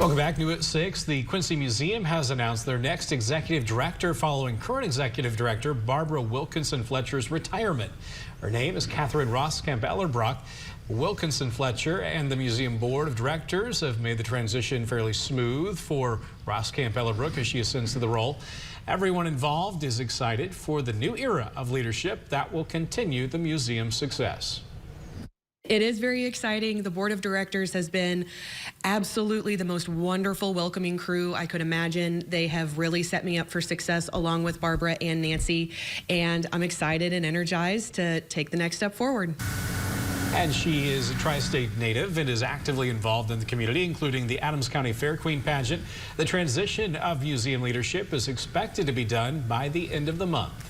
Welcome back. New at 6, the Quincy Museum has announced their next executive director following current executive director Barbara Wilkinson Fletcher's retirement. Her name is Catherine Ross-Campbell-Ellerbrock. Wilkinson Fletcher and the museum board of directors have made the transition fairly smooth for Ross-Campbell-Ellerbrock as she ascends to the role. Everyone involved is excited for the new era of leadership that will continue the museum's success. It is very exciting. The board of directors has been absolutely the most wonderful, welcoming crew I could imagine. They have really set me up for success along with Barbara and Nancy, and I'm excited and energized to take the next step forward. And she is a tri-state native and is actively involved in the community, including the Adams County Fair Queen pageant. The transition of museum leadership is expected to be done by the end of the month.